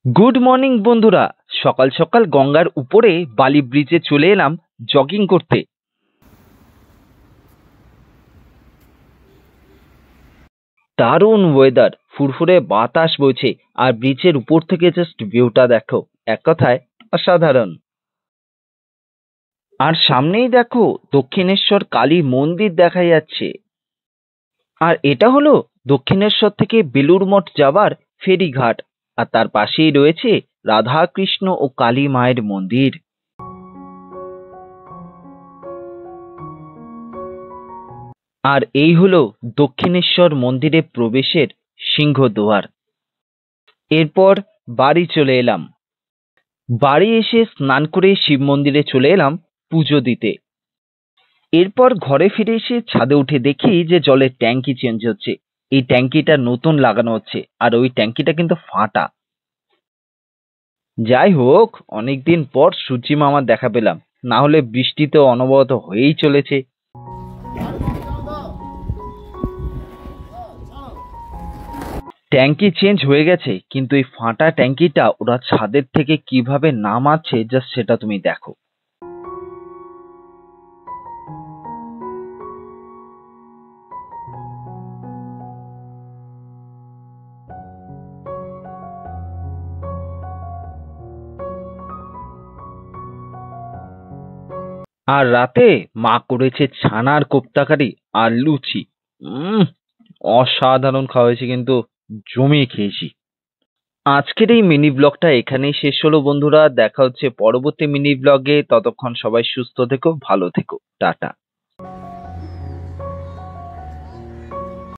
Good morning বন্ধুরা। সকাল সকাল গঙ্গার উপরে বালি ব্রিজে চলে এলাম জগিং করতে। দারুণ ওয়েদার, ফুরফুরে বাতাস বইছে আর ব্রিজের উপর থেকে জাস্ট ভিউটা দেখো, এক কথায় অসাধারণ। আর সামনেই দেখো দক্ষিণেশ্বর কালী মন্দির দেখা যাচ্ছে। আর এটা হলো দক্ষিণেশ্বর থেকে বেলুড় মঠ যাবার ফেরিঘাট। আর তার পাশেই রয়েছে রাধা কৃষ্ণ ও কালী মায়ের মন্দির। আর এই হলো দক্ষিণেশ্বর মন্দিরে প্রবেশের সিংহদুয়ার। এরপর বাড়ি চলে এলাম। বাড়ি এসে স্নান করে শিব মন্দিরে চলে এলাম পুজো দিতে। এরপর ঘরে ফিরে এসে ছাদে উঠে দেখি যে জলের ট্যাঙ্কি চেঞ্জ হচ্ছে। এই ট্যাঙ্কিটা নতুন লাগানো হচ্ছে আর ওই ট্যাঙ্কিটা কিন্তু ফাটা। যাই হোক, অনেকদিন পর সূর্যি মামার দেখা পেলাম, না হলে বৃষ্টি তো অনবরত হয়েই চলেছে। ট্যাঙ্কি চেঞ্জ হয়ে গেছে, কিন্তু এই ফাটা ট্যাঙ্কিটা ওরা ছাদের থেকে কিভাবে নামাচ্ছে জাস্ট সেটা তুমি দেখো। আর রাতে মা করেছে ছানার কোপ্তা কারি আর লুচি। উম অসাধারণ খাওয়া হয়েছে, কিন্তু জমিয়ে খেয়েছি। আজকের এই মিনি ব্লগটা এখানেই শেষ হলো বন্ধুরা। দেখা হচ্ছে পরবর্তী মিনি ব্লগে। ততক্ষণ সবাই সুস্থ থেকো, ভালো থেকো, টাটা।